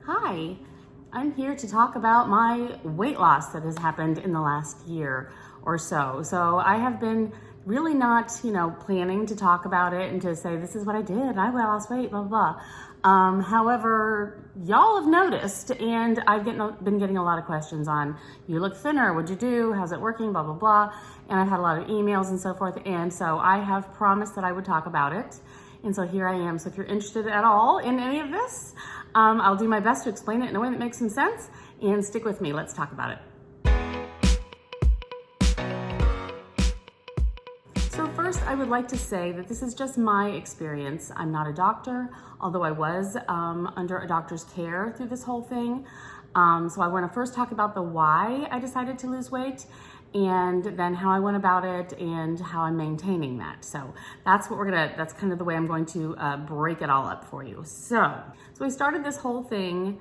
Hi, I'm here to talk about my weight loss that has happened in the last year or so. So I have been really not, planning to talk about it and to say, this is what I did. I lost weight, blah, blah, blah. However, y'all have noticed, and I've been getting a lot of questions on, you look thinner, what'd you do? How's it working? Blah, blah, blah. And I've had a lot of emails and so forth. And so I have promised that I would talk about it. And so here I am. So if you're interested at all in any of this, I'll do my best to explain it in a way that makes some sense, and stick with me. Let's talk about it. So first, I would like to say that this is just my experience. I'm not a doctor, although I was under a doctor's care through this whole thing. So I want to first talk about the why I decided to lose weight, and then how I went about it and how I'm maintaining that. So that's kind of the way I'm going to break it all up for you. So we started this whole thing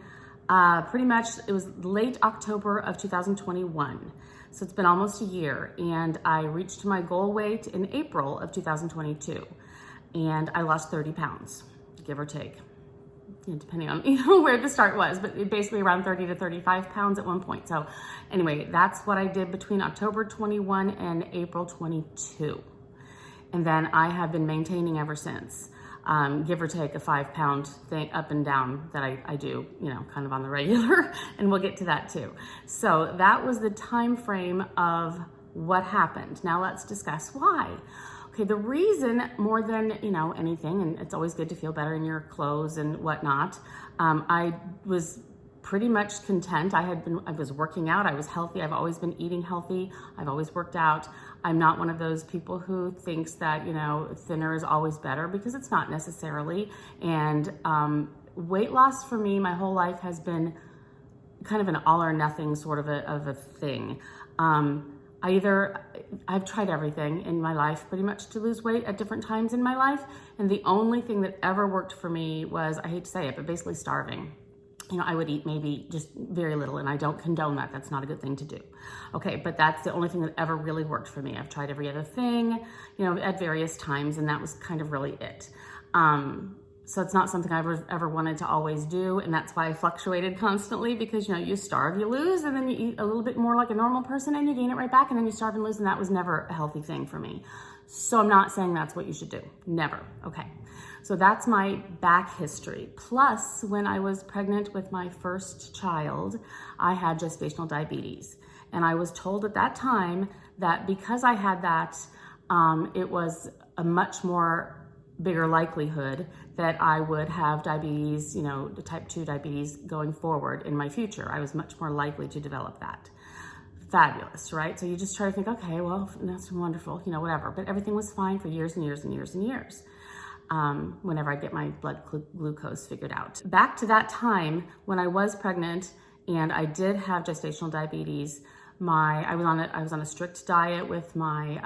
pretty much, it was late October of 2021. So it's been almost a year, and I reached my goal weight in April of 2022, and I lost 30 pounds, give or take. Depending on where the start was, but basically around 30 to 35 pounds at one point. So anyway, that's what I did between October 21 and April 22. And then I have been maintaining ever since, give or take a 5-pound thing up and down that I do, kind of on the regular, and we'll get to that too. So that was the time frame of what happened. Now let's discuss why. Okay, the reason more than, anything, and it's always good to feel better in your clothes and whatnot, I was pretty much content. I was working out, I was healthy, I've always been eating healthy, I've always worked out. I'm not one of those people who thinks that, thinner is always better, because it's not necessarily. And weight loss for me, my whole life has been kind of an all or nothing sort of a thing. I've tried everything in my life pretty much to lose weight at different times in my life. And the only thing that ever worked for me was, I hate to say it, but basically starving. I would eat maybe just very little, and I don't condone that. That's not a good thing to do. Okay, but that's the only thing that ever really worked for me. I've tried every other thing, at various times, and that was kind of really it. So it's not something I ever wanted to always do, and that's why I fluctuated constantly, because you starve, you lose, and then you eat a little bit more like a normal person and you gain it right back, and then you starve and lose, and that was never a healthy thing for me. So I'm not saying that's what you should do. Never. Okay. So that's my back history. Plus, when I was pregnant with my first child, I had gestational diabetes. And I was told at that time that because I had that, it was a much more bigger likelihood that I would have diabetes, type 2 diabetes going forward in my future. I was much more likely to develop that. Fabulous, right? So you just try to think, okay, well, that's wonderful, whatever. But everything was fine for years and years and years and years. Whenever I get my blood glucose figured out. Back to that time when I was pregnant and I did have gestational diabetes, I was on a strict diet with my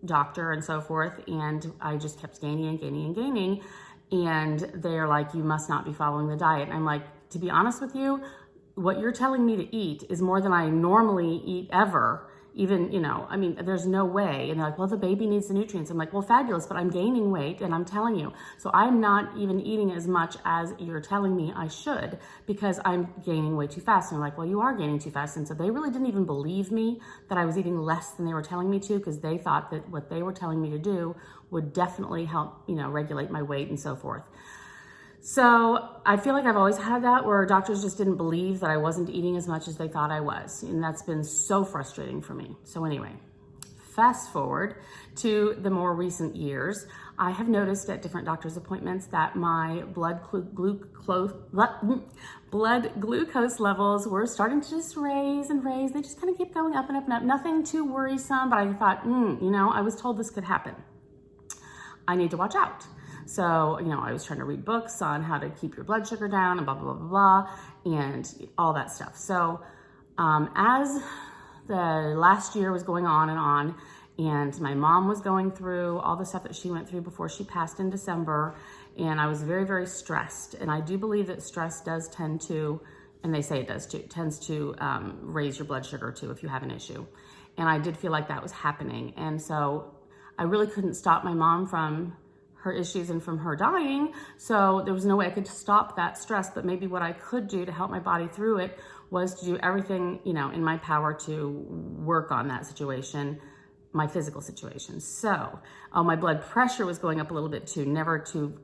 doctor and so forth, and I just kept gaining and gaining and gaining. And they're like, you must not be following the diet. And I'm like, to be honest with you, what you're telling me to eat is more than I normally eat ever. Even, there's no way. And they're like, well, the baby needs the nutrients. I'm like, well, fabulous, but I'm gaining weight, and I'm telling you. So I'm not even eating as much as you're telling me I should, because I'm gaining way too fast. And they're like, well, you are gaining too fast. And so they really didn't even believe me that I was eating less than they were telling me to, because they thought that what they were telling me to do would definitely help, regulate my weight and so forth. So I feel like I've always had that, where doctors just didn't believe that I wasn't eating as much as they thought I was. And that's been so frustrating for me. So anyway, fast forward to the more recent years, I have noticed at different doctor's appointments that my blood glucose levels were starting to just raise and raise. They just kind of keep going up and up and up. Nothing too worrisome, but I thought, I was told this could happen. I need to watch out. So, I was trying to read books on how to keep your blood sugar down and blah, blah, blah, blah, and all that stuff. So, as the last year was going on, and my mom was going through all the stuff that she went through before she passed in December, and I was very, very stressed. And I do believe that stress does tend to, and they say it does too, tends to raise your blood sugar too if you have an issue. And I did feel like that was happening. And so I really couldn't stop my mom from her issues and from her dying. So there was no way I could stop that stress, but maybe what I could do to help my body through it was to do everything, in my power to work on that situation, my physical situation. So, my blood pressure was going up a little bit too, never too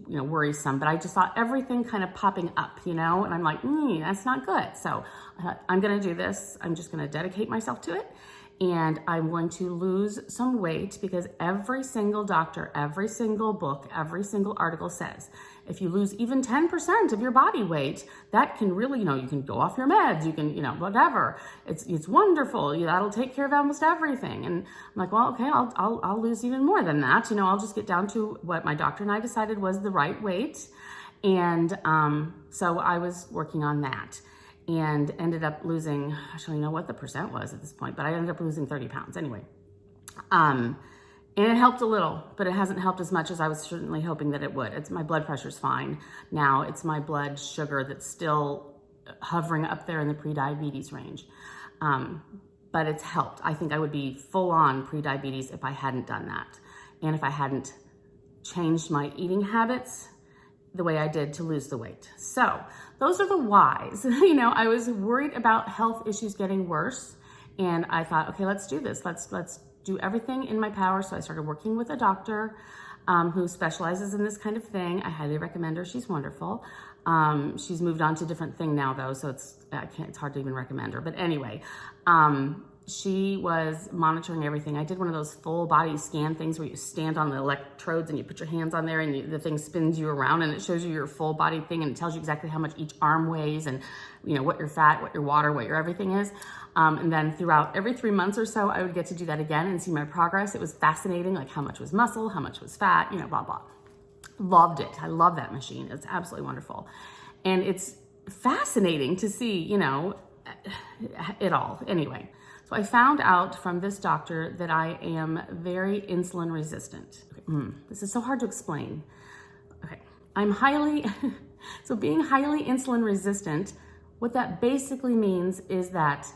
worrisome, but I just saw everything kind of popping up, and I'm like, that's not good. So I thought, I'm going to do this. I'm just going to dedicate myself to it. And I'm going to lose some weight because every single doctor, every single book, every single article says, if you lose even 10% of your body weight, that can really, you can go off your meds, you can, whatever. It's wonderful. That'll take care of almost everything. And I'm like, well, okay, I'll lose even more than that. I'll just get down to what my doctor and I decided was the right weight. And so I was working on that. And ended up losing, I don't know what the percent was at this point, but I ended up losing 30 pounds anyway. And it helped a little, but it hasn't helped as much as I was certainly hoping that it would. My blood pressure's fine. Now it's my blood sugar that's still hovering up there in the pre-diabetes range. But it's helped. I think I would be full on pre-diabetes if I hadn't done that. And if I hadn't changed my eating habits the way I did to lose the weight. So those are the whys. I was worried about health issues getting worse, and I thought, okay, let's do this. Let's do everything in my power. So I started working with a doctor who specializes in this kind of thing. I highly recommend her. She's wonderful. She's moved on to a different thing now though, so it's hard to even recommend her. But anyway, she was monitoring everything. I did one of those full body scan things where you stand on the electrodes and you put your hands on there and the thing spins you around and it shows you your full body thing and it tells you exactly how much each arm weighs and what your fat, what your water, what your everything is. And then throughout every 3 months or so, I would get to do that again and see my progress. It was fascinating, like how much was muscle, how much was fat, blah, blah. Loved it. I love that machine. It's absolutely wonderful. And it's fascinating to see, it all. Anyway. So I found out from this doctor that I am very insulin resistant. Okay. This is so hard to explain. Okay, so being highly insulin resistant, what that basically means is that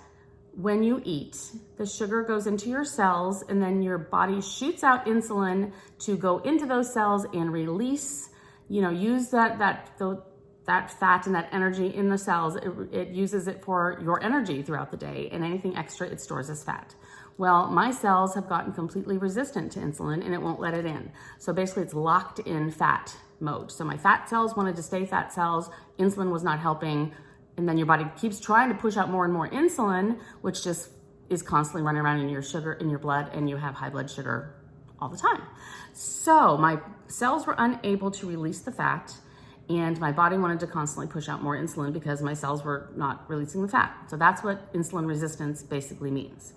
when you eat, the sugar goes into your cells and then your body shoots out insulin to go into those cells and release, use that fat and that energy in the cells. It uses it for your energy throughout the day, and anything extra it stores as fat. Well, my cells have gotten completely resistant to insulin and it won't let it in. So basically it's locked in fat mode. So my fat cells wanted to stay fat cells, insulin was not helping, and then your body keeps trying to push out more and more insulin, which just is constantly running around in your sugar, in your blood, and you have high blood sugar all the time. So my cells were unable to release the fat, and my body wanted to constantly push out more insulin because my cells were not releasing the fat. So that's what insulin resistance basically means.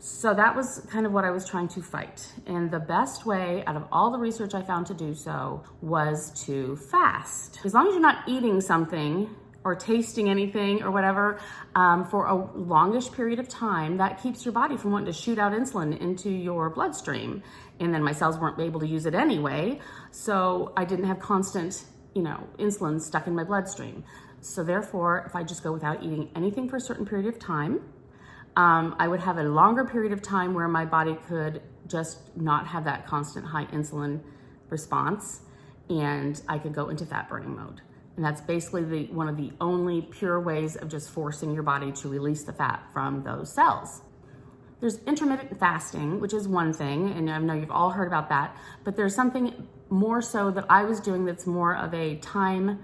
So that was kind of what I was trying to fight. And the best way out of all the research I found to do so was to fast. As long as you're not eating something or tasting anything or whatever for a longish period of time, that keeps your body from wanting to shoot out insulin into your bloodstream. And then my cells weren't able to use it anyway. So I didn't have constant insulin stuck in my bloodstream. So therefore, if I just go without eating anything for a certain period of time, I would have a longer period of time where my body could just not have that constant high insulin response, and I could go into fat burning mode. And that's basically one of the only pure ways of just forcing your body to release the fat from those cells. There's intermittent fasting, which is one thing, and I know you've all heard about that, but there's something more so that I was doing that's more of a time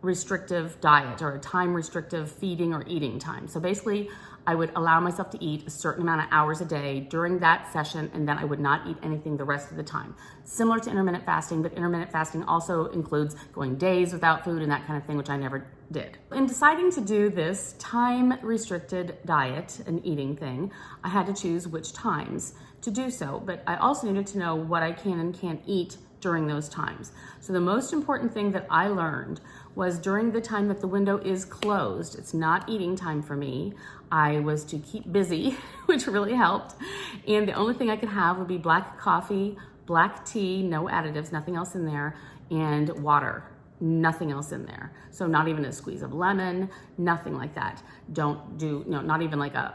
restrictive diet or a time restrictive feeding or eating time. So basically, I would allow myself to eat a certain amount of hours a day during that session, and then I would not eat anything the rest of the time. Similar to intermittent fasting, but intermittent fasting also includes going days without food and that kind of thing, which I never did. In deciding to do this time restricted diet and eating thing, I had to choose which times to do so, but I also needed to know what I can and can't eat during those times. So the most important thing that I learned was during the time that the window is closed, it's not eating time for me, I was to keep busy, which really helped. And the only thing I could have would be black coffee, black tea, no additives, nothing else in there, and water, nothing else in there. So not even a squeeze of lemon, nothing like that. Don't do, not even like a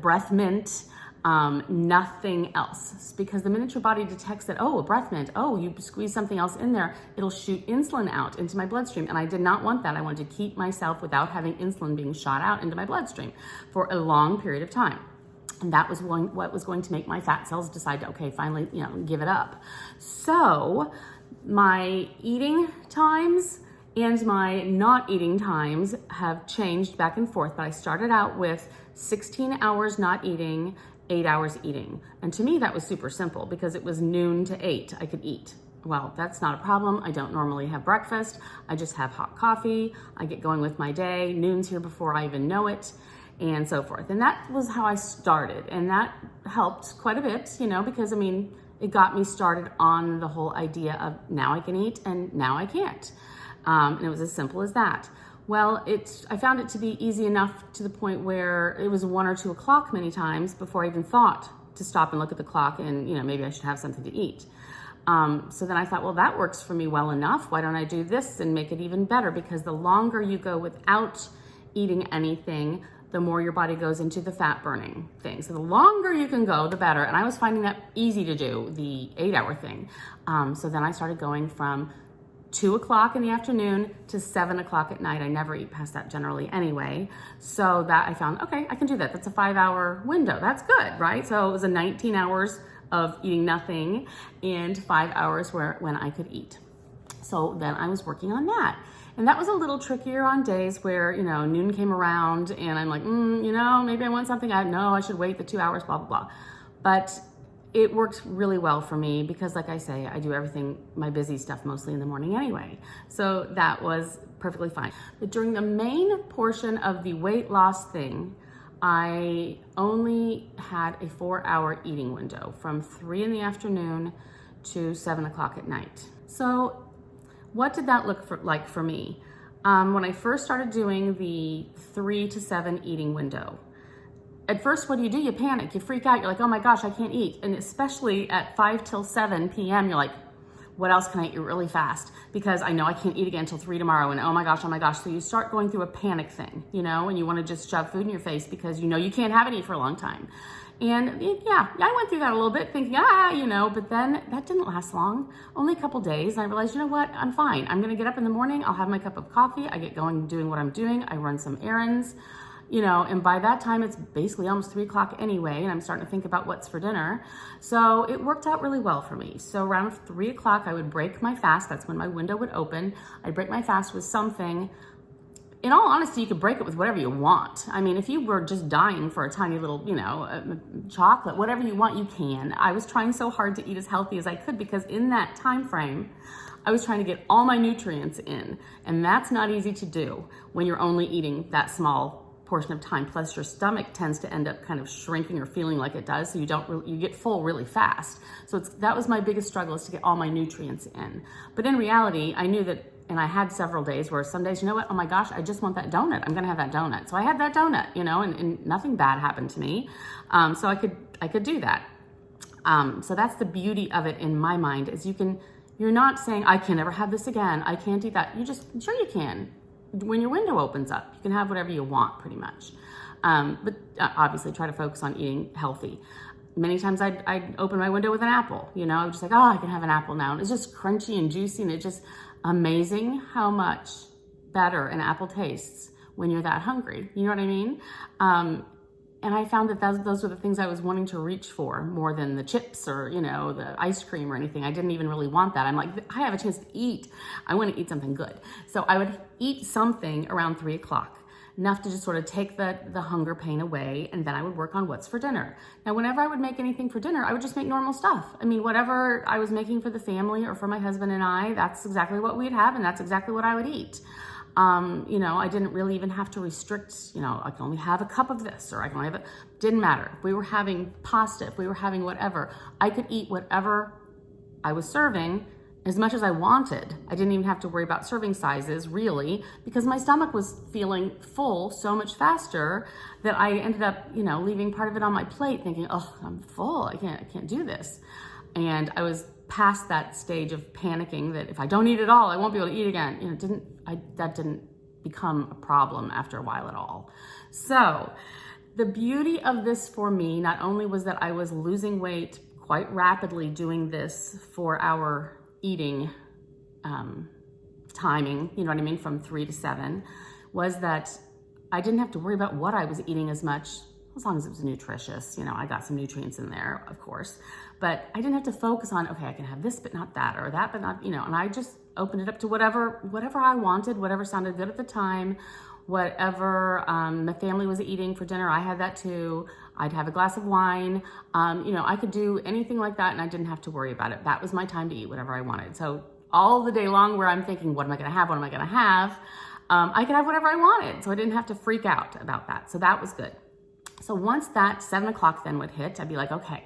breath mint, Nothing else. Because the minute your body detects that, oh, a breath mint, oh, you squeeze something else in there, it'll shoot insulin out into my bloodstream. And I did not want that. I wanted to keep myself without having insulin being shot out into my bloodstream for a long period of time. And that was what was going to make my fat cells decide to, okay, finally, give it up. So my eating times and my not eating times have changed back and forth, but I started out with 16 hours not eating, 8 hours eating. And to me, that was super simple because it was noon to 8, I could eat. Well, that's not a problem. I don't normally have breakfast. I just have hot coffee. I get going with my day. Noon's here before I even know it, and so forth. And that was how I started. And that helped quite a bit, because it got me started on the whole idea of now I can eat and now I can't. And it was as simple as that. Well, I found it to be easy enough to the point where it was 1 or 2 o'clock many times before I even thought to stop and look at the clock and, maybe I should have something to eat. So then I thought, well, that works for me well enough. Why don't I do this and make it even better? Because the longer you go without eating anything, the more your body goes into the fat burning thing. So the longer you can go, the better. And I was finding that easy to do, the 8-hour thing. So then I started going from 2 o'clock in the afternoon to 7 o'clock at night. I never eat past that generally anyway. So that I found, okay, I can do that. That's a 5-hour window. That's good, right? So it was a 19 hours of eating nothing and 5 hours when I could eat. So then I was working on that. And that was a little trickier on days where, noon came around and I'm like, maybe I want something. I should wait the 2 hours, blah, blah, blah. But it worked really well for me because, like I say, I do everything, my busy stuff, mostly in the morning anyway. So that was perfectly fine. But during the main portion of the weight loss thing, I only had a 4-hour eating window from 3 in the afternoon to 7 o'clock at night. So what did that look like for me? When I first started doing the 3 to 7 eating window, at first, what do? You panic, you freak out. You're like, oh my gosh, I can't eat. And especially at 5 till 7 p.m., you're like, what else can I eat really fast? Because I know I can't eat again until 3 tomorrow. And oh my gosh. So you start going through a panic thing, and you want to just shove food in your face because you can't have any for a long time. And I went through that a little bit thinking, but then that didn't last long, only a couple days. And I realized, what? I'm fine. I'm going to get up in the morning. I'll have my cup of coffee. I get going doing what I'm doing. I run some errands. And by that time it's basically almost 3 o'clock anyway, and I'm starting to think about what's for dinner. So it worked out really well for me. So around 3 o'clock, I would break my fast. That's when my window would open. I'd break my fast with something. In all honesty, you could break it with whatever you want. If you were just dying for a tiny little, chocolate, whatever you want, you can. I was trying so hard to eat as healthy as I could because in that time frame, I was trying to get all my nutrients in. And that's not easy to do when you're only eating that small portion of time. Plus your stomach tends to end up kind of shrinking or feeling like it does. So you get full really fast. So that was my biggest struggle, is to get all my nutrients in. But in reality, I knew that, and I had several days where some days, oh my gosh, I just want that donut. I'm going to have that donut. So I had that donut, and nothing bad happened to me. So I could do that. So that's the beauty of it in my mind, is you're not saying, I can never have this again. I can't eat that. Sure you can. When your window opens up, you can have whatever you want pretty much. But obviously try to focus on eating healthy. Many times I'd open my window with an apple, I was just like, I can have an apple now. And it's just crunchy and juicy, and it's just amazing how much better an apple tastes when you're that hungry. You know what I mean? And I found that those were the things I was wanting to reach for more than the chips or, the ice cream or anything. I didn't even really want that. I'm like, I have a chance to eat. I want to eat something good. So I would eat something around 3 o'clock, enough to just sort of take the hunger pain away. And then I would work on what's for dinner. Now, whenever I would make anything for dinner, I would just make normal stuff. Whatever I was making for the family or for my husband and I, that's exactly what we'd have. And that's exactly what I would eat. I didn't really even have to restrict, I can only have a cup of this, or I can only have it. Didn't matter. If we were having pasta, if we were having whatever, I could eat whatever I was serving as much as I wanted. I didn't even have to worry about serving sizes, really, because my stomach was feeling full so much faster that I ended up, leaving part of it on my plate thinking, oh, I'm full. I can't do this. And I was past that stage of panicking that if I don't eat it all, I won't be able to eat again. That didn't become a problem after a while at all. So The beauty of this for me, not only was that I was losing weight quite rapidly doing this 4-hour eating timing, you know what I mean, from 3 to 7, was that I didn't have to worry about what I was eating as much, as long as it was nutritious. You know, I got some nutrients in there, of course, but I didn't have to focus on, okay, I can have this, but not that, or that, but not, you know, and I just opened it up to whatever I wanted, whatever sounded good at the time, whatever my family was eating for dinner, I had that too. I'd have a glass of wine. You know, I could do anything like that and I didn't have to worry about it. That was my time to eat whatever I wanted. So all the day long where I'm thinking, what am I gonna have? What am I gonna have? I could have whatever I wanted. So I didn't have to freak out about that. So that was good. So once that 7 o'clock then would hit, I'd be like, okay,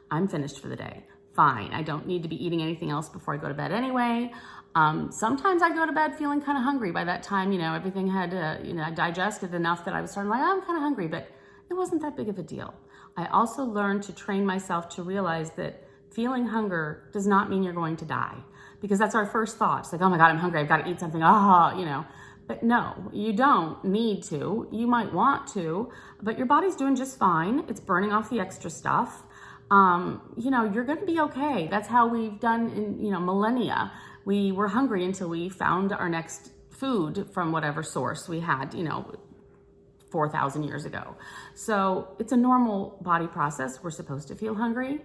I'm finished for the day. Fine, I don't need to be eating anything else before I go to bed anyway. Sometimes I go to bed feeling kind of hungry. By that time, you know, everything had, you know, digested enough that I was starting like, oh, I'm kind of hungry, but it wasn't that big of a deal. I also learned to train myself to realize that feeling hunger does not mean you're going to die, because that's our first thought. It's like, oh my God, I'm hungry. I've got to eat something. You know. But no, you don't need to. You might want to, but your body's doing just fine. It's burning off the extra stuff. You know, you're going to be okay. That's how we've done in, you know, millennia. We were hungry until we found our next food from whatever source we had, you know, 4,000 years ago. So it's a normal body process. We're supposed to feel hungry.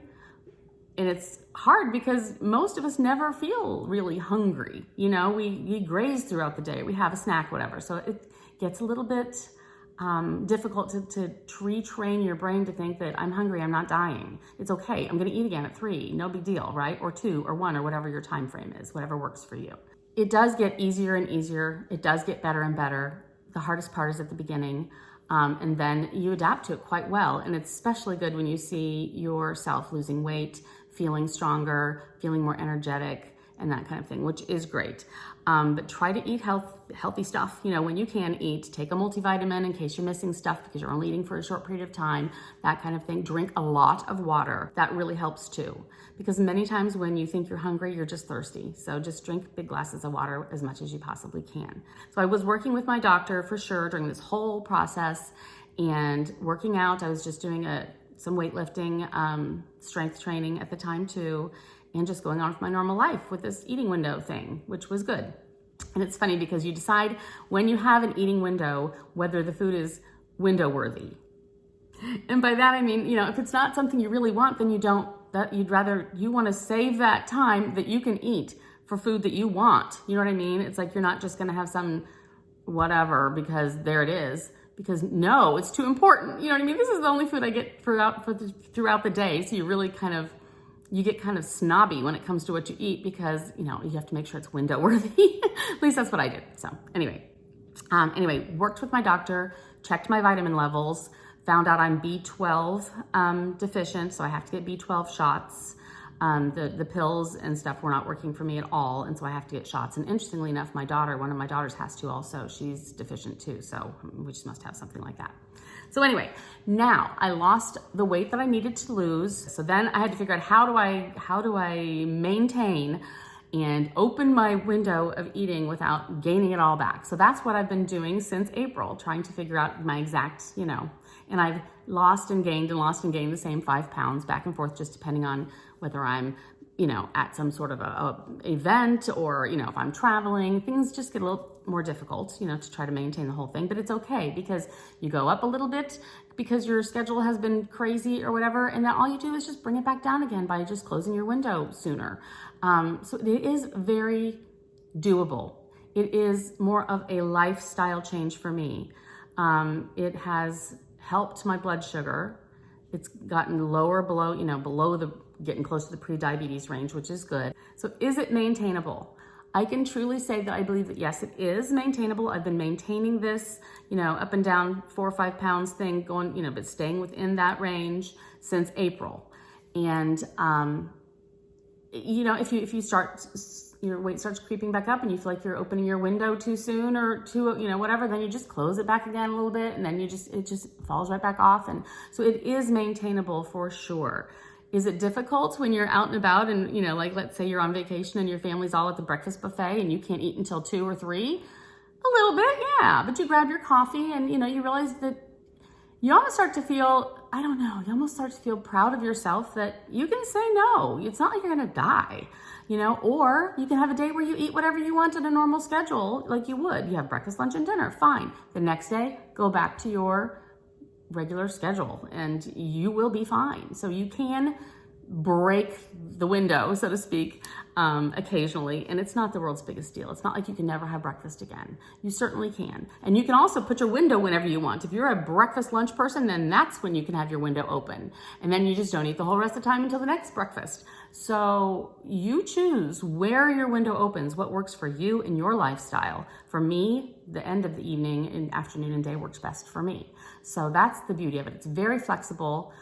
And it's hard because most of us never feel really hungry. You know, we graze throughout the day, we have a snack, whatever. So it gets a little bit difficult to retrain your brain to think that I'm hungry, I'm not dying. It's okay, I'm gonna eat again at 3, no big deal, right? Or 2 or 1 or whatever your time frame is, whatever works for you. It does get easier and easier. It does get better and better. The hardest part is at the beginning. And then you adapt to it quite well. And it's especially good when you see yourself losing weight, feeling stronger, feeling more energetic, and that kind of thing, which is great. But try to eat healthy stuff. You know, when you can eat, take a multivitamin in case you're missing stuff because you're only eating for a short period of time, that kind of thing. Drink a lot of water. That really helps too. Because many times when you think you're hungry, you're just thirsty. So just drink big glasses of water as much as you possibly can. So I was working with my doctor for sure during this whole process and working out. I was just doing some weightlifting, strength training at the time too, and just going on with my normal life with this eating window thing, which was good. And it's funny because you decide when you have an eating window, whether the food is window worthy. And by that, I mean, you know, if it's not something you really want, then you want to save that time that you can eat for food that you want. You know what I mean? It's like, you're not just going to have some whatever because there it is. Because no, it's too important. You know what I mean? This is the only food I get throughout the day. So you really you get kind of snobby when it comes to what you eat because, you know, you have to make sure it's window worthy. At least that's what I did. So anyway, worked with my doctor, checked my vitamin levels, found out I'm B12 deficient. So I have to get B12 shots. The pills and stuff were not working for me at all. And so I have to get shots. And interestingly enough, one of my daughters has to also. She's deficient too. So we just must have something like that. So anyway, now I lost the weight that I needed to lose. So then I had to figure out how do I maintain and open my window of eating without gaining it all back. So that's what I've been doing since April, trying to figure out my exact, you know, and I've lost and gained the same 5 pounds back and forth, just depending on whether I'm, you know, at some sort of a event or, you know, if I'm traveling, things just get a little more difficult, you know, to try to maintain the whole thing. But it's okay because you go up a little bit because your schedule has been crazy or whatever. And then all you do is just bring it back down again by just closing your window sooner. So it is very doable. It is more of a lifestyle change for me. It has helped my blood sugar. It's gotten lower below getting close to the pre-diabetes range, which is good. So is it maintainable? I can truly say that I believe that yes, it is maintainable. I've been maintaining this, you know, up and down 4 or 5 pounds thing going, you know, but staying within that range since April. And, you know, if you start, your weight starts creeping back up and you feel like you're opening your window too soon or too, you know, whatever, then you just close it back again a little bit and then it just falls right back off. And so it is maintainable for sure. Is it difficult when you're out and about and, you know, like let's say you're on vacation and your family's all at the breakfast buffet and you can't eat until 2 or 3? A little bit, yeah. But you grab your coffee and, you know, you realize that you almost start to feel, I don't know, you almost start to feel proud of yourself that you can say no. It's not like you're gonna die, or you can have a day where you eat whatever you want in a normal schedule like you would. You have breakfast, lunch, and dinner, fine. The next day, go back to your regular schedule and you will be fine. So you can break the window, so to speak, occasionally, and it's not the world's biggest deal. It's not like you can never have breakfast again. You certainly can. And you can also put your window whenever you want. If you're a breakfast lunch person, then that's when you can have your window open. And then you just don't eat the whole rest of the time until the next breakfast. So you choose where your window opens, what works for you and your lifestyle. For me, the end of the evening and afternoon and day works best for me. So that's the beauty of it. It's very flexible.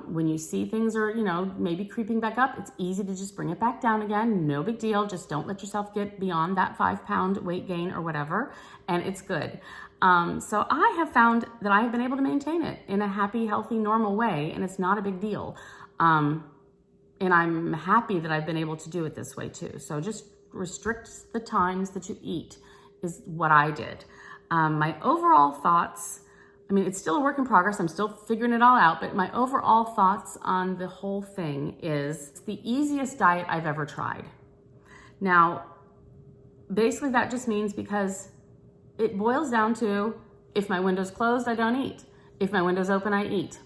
When you see things are, maybe creeping back up, it's easy to just bring it back down again. No big deal. Just don't let yourself get beyond that 5-pound weight gain or whatever. And it's good. So I have found that I have been able to maintain it in a happy, healthy, normal way. And it's not a big deal. And I'm happy that I've been able to do it this way too. So just restrict the times that you eat is what I did. My overall thoughts, it's still a work in progress. I'm still figuring it all out, but my overall thoughts on the whole thing is it's the easiest diet I've ever tried. Now, basically that just means because it boils down to if my window's closed, I don't eat. If my window's open, I eat.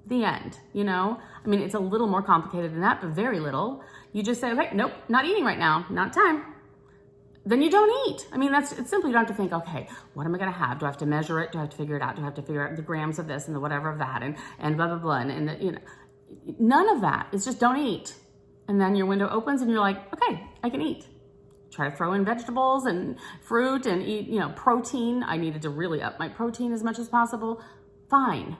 The end, It's a little more complicated than that, but very little. You just say, okay, nope, not eating right now, not time. Then you don't eat. It's simply, you don't have to think, okay, what am I gonna have? Do I have to measure it? Do I have to figure it out? Do I have to figure out the grams of this and the whatever of that and blah, blah, blah. And none of that. It's just don't eat. And then your window opens and you're like, okay, I can eat. Try to throw in vegetables and fruit and eat, protein. I needed to really up my protein as much as possible. Fine,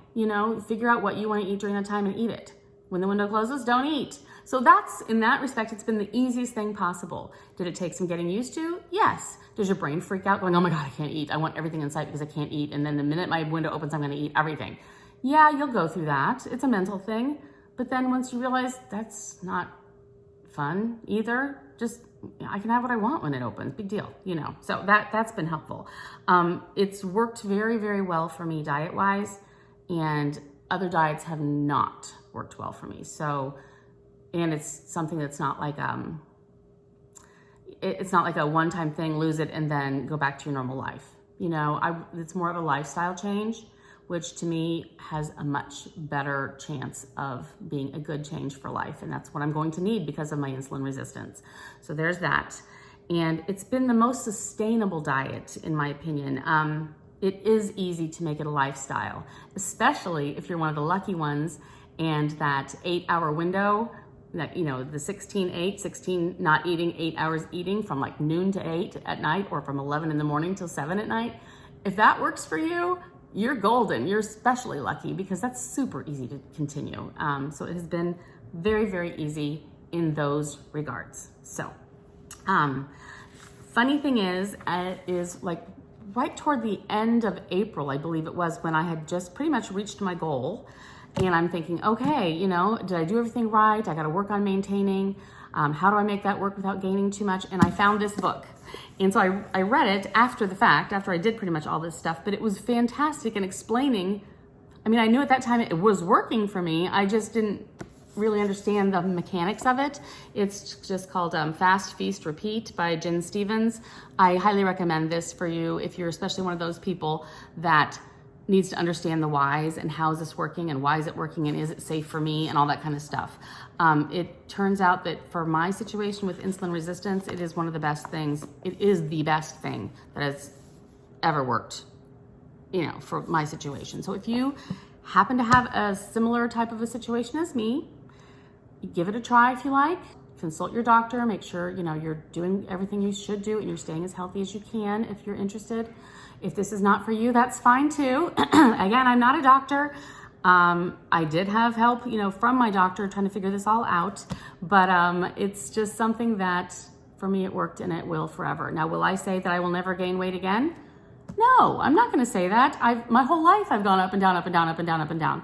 figure out what you wanna eat during that time and eat it. When the window closes, don't eat. So that's, in that respect, it's been the easiest thing possible. Did it take some getting used to? Yes. Does your brain freak out going, oh my God, I can't eat. I want everything in sight because I can't eat. And then the minute my window opens, I'm gonna eat everything. Yeah, you'll go through that. It's a mental thing. But then once you realize that's not fun either, just, I can have what I want when it opens. Big deal, So that's been helpful. It's worked very, very well for me diet-wise, and other diets have not worked well for me. So, and it's something that's not like it's not like a one-time thing, lose it and then go back to your normal life. It's more of a lifestyle change, which to me has a much better chance of being a good change for life. And that's what I'm going to need because of my insulin resistance. So there's that. And it's been the most sustainable diet, in my opinion. It is easy to make it a lifestyle, especially if you're one of the lucky ones and that 8-hour window, that, the 16 not eating, 8 hours eating from like noon to 8 at night or from 11 in the morning till 7 at night. If that works for you, you're golden. You're especially lucky because that's super easy to continue. So it has been very, very easy in those regards. So, funny thing is like right toward the end of April, I believe it was, when I had just pretty much reached my goal. And I'm thinking, okay, did I do everything right? I got to work on maintaining. How do I make that work without gaining too much? And I found this book. And so I read it after the fact, after I did pretty much all this stuff, but it was fantastic in explaining. I knew at that time it was working for me. I just didn't really understand the mechanics of it. It's just called Fast, Feast, Repeat by Jen Stevens. I highly recommend this for you if you're especially one of those people that needs to understand the whys and how is this working and why is it working and is it safe for me and all that kind of stuff. It turns out that for my situation with insulin resistance, it is one of the best things. It is the best thing that has ever worked, for my situation. So if you happen to have a similar type of a situation as me, give it a try if you like. Consult your doctor, make sure, you're doing everything you should do and you're staying as healthy as you can if you're interested. If this is not for you, that's fine too. Again, I'm not a doctor. I did have help, from my doctor trying to figure this all out, but it's just something that for me it worked and it will forever. Now, will I say that I will never gain weight again? No, I'm not going to say that. My whole life I've gone up and down, up and down, up and down, up and down.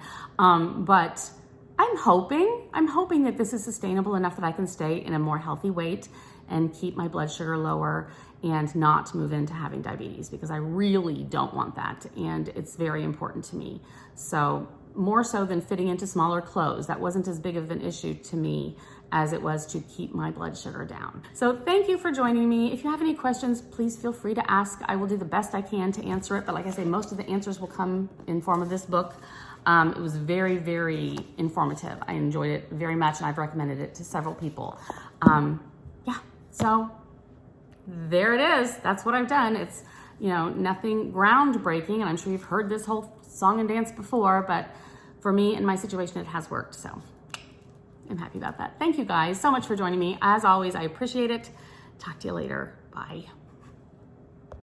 But I'm hoping that this is sustainable enough that I can stay in a more healthy weight and keep my blood sugar lower and not move into having diabetes, because I really don't want that. And it's very important to me. So more so than fitting into smaller clothes, that wasn't as big of an issue to me as it was to keep my blood sugar down. So thank you for joining me. If you have any questions, please feel free to ask. I will do the best I can to answer it. But like I say, most of the answers will come in form of this book. It was very, very informative. I enjoyed it very much, and I've recommended it to several people. Yeah, so there it is. That's what I've done. It's, nothing groundbreaking, and I'm sure you've heard this whole song and dance before, but for me in my situation, it has worked. So I'm happy about that. Thank you guys so much for joining me. As always, I appreciate it. Talk to you later. Bye.